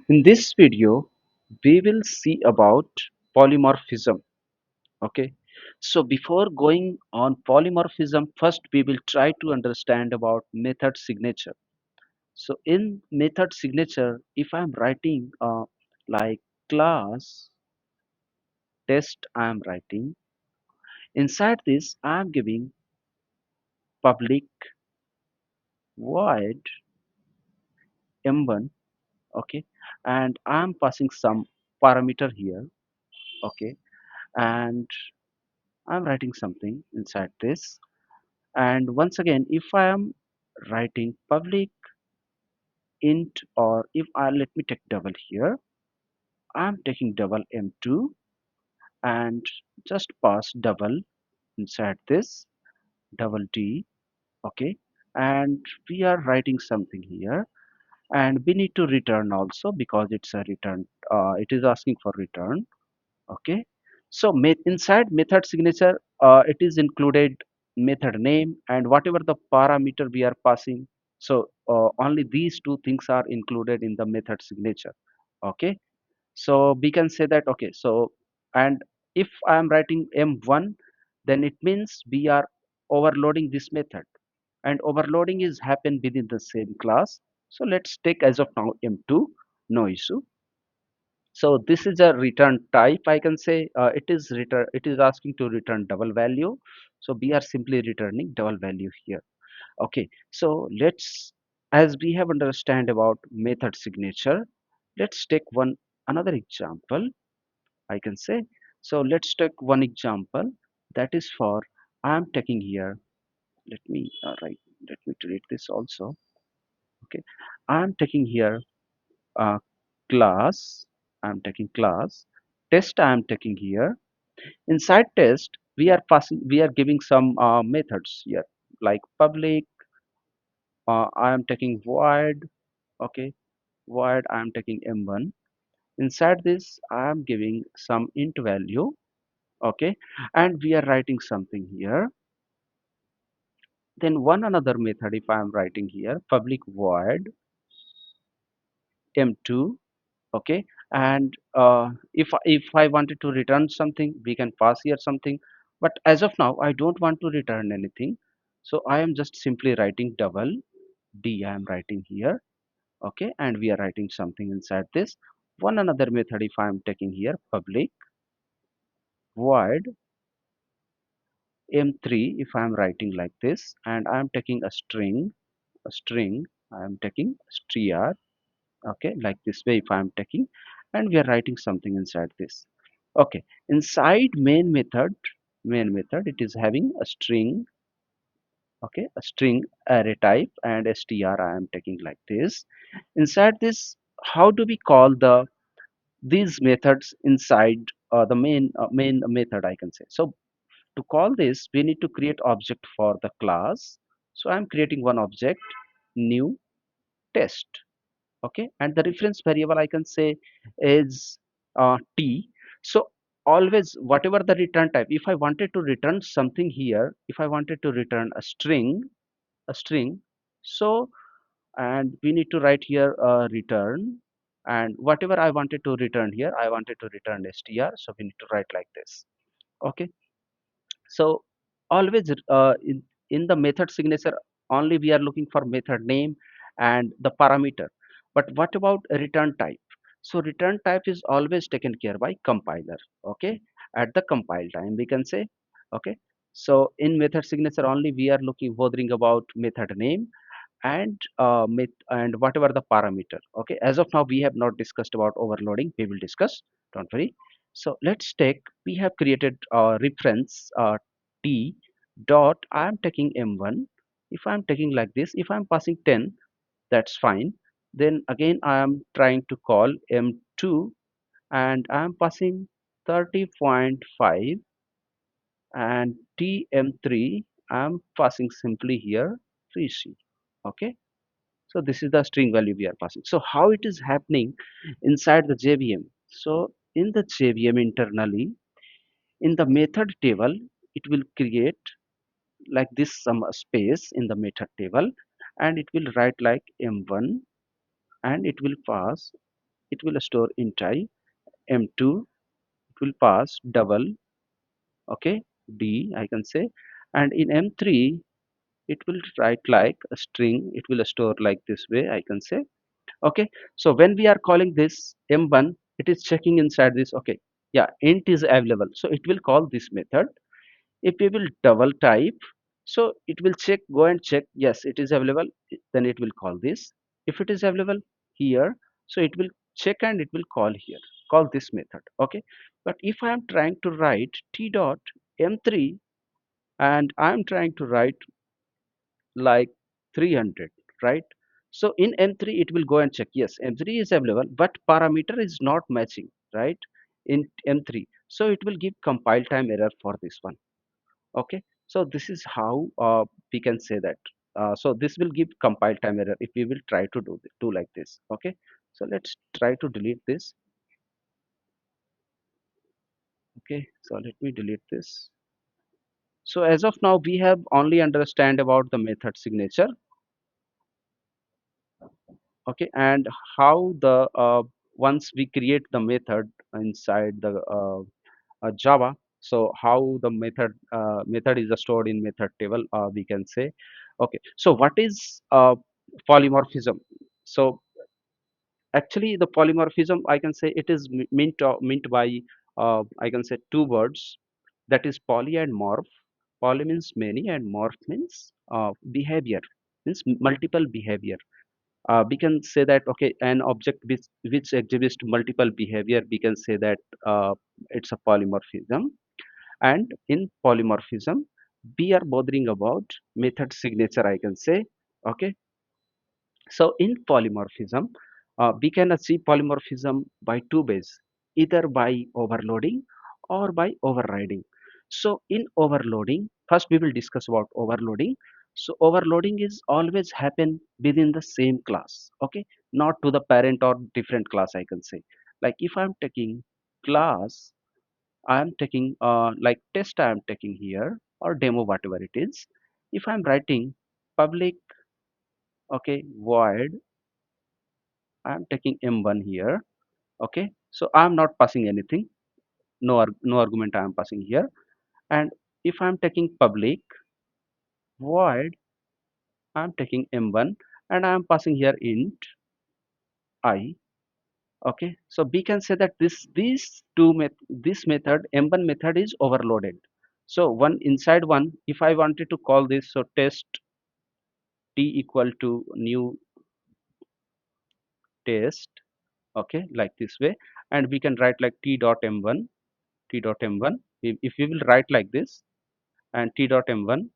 In this video, we will see about polymorphism. Okay. So before going on polymorphism, first we will try to understand about method signature. So in method signature, if I'm writing like class test, I am writing inside this, I am giving public void m1. Okay, and I am passing some parameter here. Okay, and I'm writing something inside this. And once again, if I am writing public int, or if I let me take double here, I'm taking double m2 and just pass double inside this double d. Okay, and we are writing something here, and we need to return also because it's a return. It is asking for return. Okay, so inside method signature, it is included method name and whatever the parameter we are passing. So only these two things are included in the method signature. Okay, so we can say that. Okay, so and if I am writing m1, then it means we are overloading this method, and overloading is happen within the same class. So let's take as of now m2, no issue. So this is a return type, I can say. It is asking to return double value, so we are simply returning double value here. Okay, so let's, as we have understand about method signature, let's take one another example, I can say. So let's take one example, that is for, I am taking here, let me write, let me delete this also. Okay, I am taking here uh, class, I'm taking class test, I'm taking here. Inside test, we are passing, we are giving some methods here, like public, I am taking void. Okay, void, I am taking m1. Inside this, I am giving some int value. Okay, and we are writing something here. Then one another method, if I am writing here public void m2. Okay, and if I wanted to return something, we can pass here something, but as of now I don't want to return anything, so I am just simply writing double d, I am writing here. Okay, and we are writing something inside this. One another method, if I am taking here public void m3, if I am writing like this, and I am taking a string, I am taking str. Okay, like this way, if I am taking, and we are writing something inside this. Okay, inside main method, it is having a string. Okay, a string array type and str, I am taking like this. Inside this, how do we call these methods inside the main method, I can say. So to call this, we need to create object for the class. So I'm creating one object, new test. Okay, and the reference variable, I can say, is t. So always, whatever the return type, if I wanted to return something here, if I wanted to return a string, so, and we need to write here return, and whatever I wanted to return here, I wanted to return str, so we need to write like this. Okay, so always in the method signature, only we are looking for method name and the parameter. But what about a return type? So return type is always taken care by compiler. Okay, at the compile time, we can say. Okay, so in method signature only we are looking bothering about method name and and whatever the parameter. Okay, as of now we have not discussed about overloading, we will discuss, don't worry. So let's take, we have created a reference t dot, I am taking m1. If I am taking like this, if I am passing 10, that's fine. Then again I am trying to call m2, and I am passing 30.5, and tm3, I am passing simply here 3c. Okay, so this is the string value we are passing. So how it is happening inside the JVM? So in the JVM internally, in the method table, it will create like this some space in the method table, and it will write like m1, and it will pass it will store int I. M2, it will pass double, okay, D I can say. And in M3, it will write like a string, it will store like this way I can say. Okay, so when we are calling this M1, it is checking inside this, okay, yeah, int is available, so it will call this method. If we will double type, so it will check, go and check, yes, it is available, then it will call this. If it is available here, so it will check and it will call here, call this method. Okay, but if I am trying to write t dot m3 and I am trying to write like 300, right? So in m3 it will go and check, yes, m3 is available, but parameter is not matching, right, in m3, so it will give compile time error for this one. Okay, so this is how we can say that. So this will give compile time error if we will try to do like this. Okay, so let's try to delete this. Okay, so let me delete this. So as of now we have only understand about the method signature. Okay, and how the once we create the method inside the Java, so how the method is stored in method table, we can say. Okay, so what is polymorphism? So actually the polymorphism I can say it is meant by I can say two words, that is poly and morph. Poly means many and morph means behavior, means multiple behavior. We can say that, okay, an object which exhibits multiple behavior, we can say that it's a polymorphism. And in polymorphism we are bothering about method signature I can say. Okay, so in polymorphism, we can achieve polymorphism by two ways, either by overloading or by overriding. So in overloading, first we will discuss about overloading. So overloading is always happen within the same class, okay, not to the parent or different class I can say. Like if I'm taking class, I am taking like test I am taking here or demo whatever it is. If I'm writing public, okay, void, I'm taking m1 here. Okay, so I'm not passing anything, no argument I am passing here. And if I'm taking public void, I'm taking m1 and I am passing here int I. Okay, so we can say that this method m1 method is overloaded. So one inside one, if I wanted to call this, so test t equal to new test, okay, like this way. And we can write like t dot m1, t dot m1. If we will write like this, and t dot m1,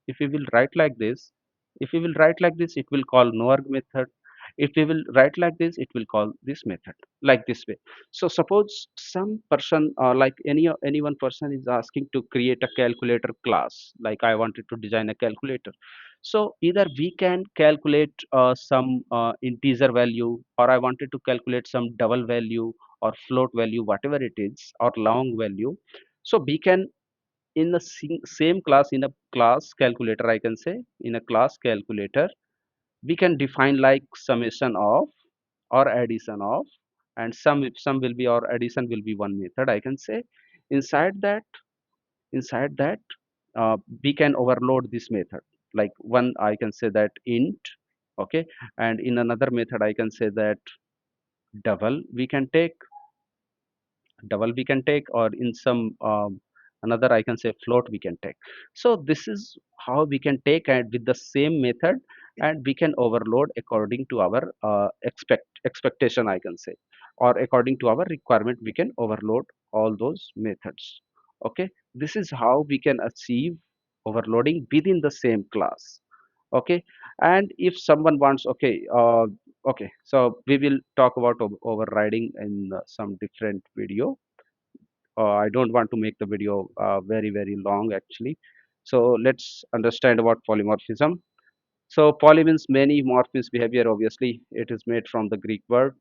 if we will write like this, if we will write like this, it will call no arg method. If we will write like this, it will call this method like this way. So suppose some person, like any one person is asking to create a calculator class, like I wanted to design a calculator. So either we can calculate some integer value, or I wanted to calculate some double value or float value, whatever it is, or long value. So we can, in the same class, in a class calculator I can say, in a class calculator we can define like summation of or addition of, and some will be, or addition will be one method I can say. Inside that inside that uh, we can overload this method, like one I can say that int. Okay, and in another method I can say that double we can take, or in some another I can say float we can take. So this is how we can take, and with the same method, and we can overload according to our expectation I can say, or according to our requirement we can overload all those methods. Okay, this is how we can achieve overloading within the same class. Okay, and if someone wants, okay, okay, so we will talk about overriding in some different video. I don't want to make the video very long actually. So let's understand about polymorphism. So poly means many, morph means behavior, obviously it is made from the Greek word.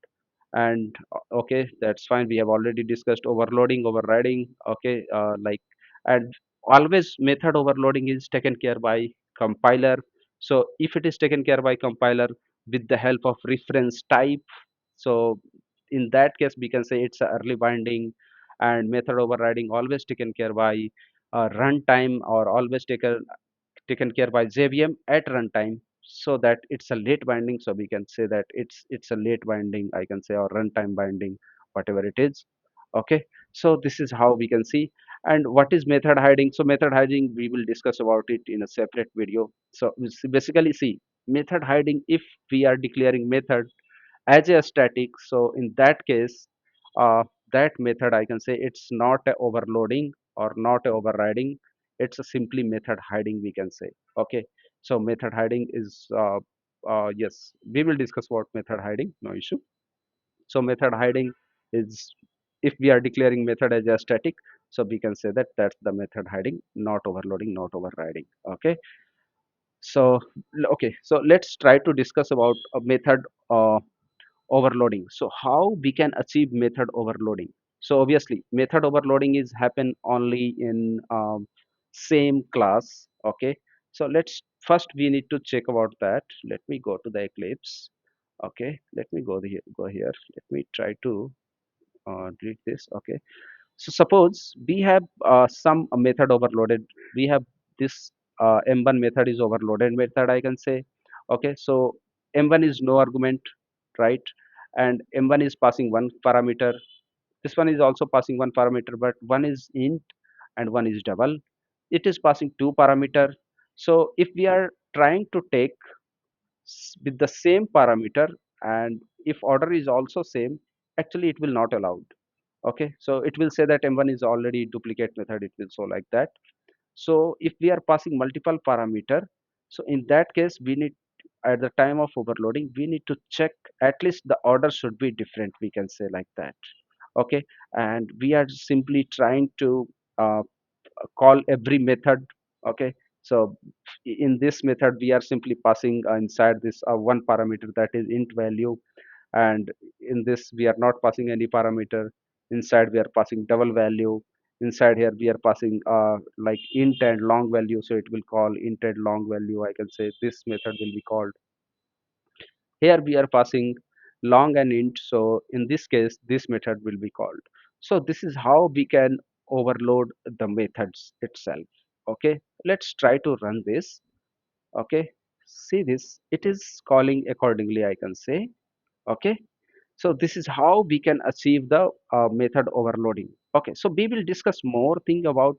And okay, that's fine, we have already discussed overloading, overriding. Okay, like, and always method overloading is taken care by compiler. So if it is taken care by compiler with the help of reference type, so in that case we can say it's a early binding, and method overriding always taken care by runtime, or always taken care by JVM at runtime, so that it's a late binding. So we can say that it's a late binding, I can say, or runtime binding, whatever it is. Okay, so this is how we can see. And what is method hiding? So method hiding we will discuss about it in a separate video. So basically, see, method hiding, if we are declaring method as a static, so in that case, uh, that method, I can say, it's not a overloading or not a overriding, it's a simply method hiding, we can say. Okay, so method hiding is yes, we will discuss about method hiding, no issue. So method hiding is, if we are declaring method as a static, so we can say that that's the method hiding, not overloading, not overriding. Okay, so okay, so let's try to discuss about a method overloading. So how we can achieve method overloading? So obviously method overloading is happen only in same class. Okay, so let's first we need to check about that. Let me go to the Eclipse. Okay, let me go here, let me try to delete this. Okay, so suppose we have some method overloaded. We have this m1 method is overloaded method, I can say. Okay, so m1 is no argument, right? And m1 is passing one parameter. This one is also passing one parameter, but one is int and one is double. It is passing two parameter. So if we are trying to take with the same parameter, and if order is also same, actually it will not allowed. Okay, so it will say that m1 is already duplicate method, it will show like that. So if we are passing multiple parameter, so in that case we need, at the time of overloading, we need to check at least the order should be different, we can say like that. Okay, and we are simply trying to uh, call every method. Okay, so in this method we are simply passing inside this one parameter, that is int value, and in this we are not passing any parameter. Inside we are passing double value. Inside here we are passing like int and long value, so it will call int and long value, I can say. This method will be called, here we are passing long and int, so in this case this method will be called. So this is how we can overload the methods itself. Okay, let's try to run this. Okay, see this, it is calling accordingly, I can say. Okay, so this is how we can achieve the method overloading. Okay, so we will discuss more thing about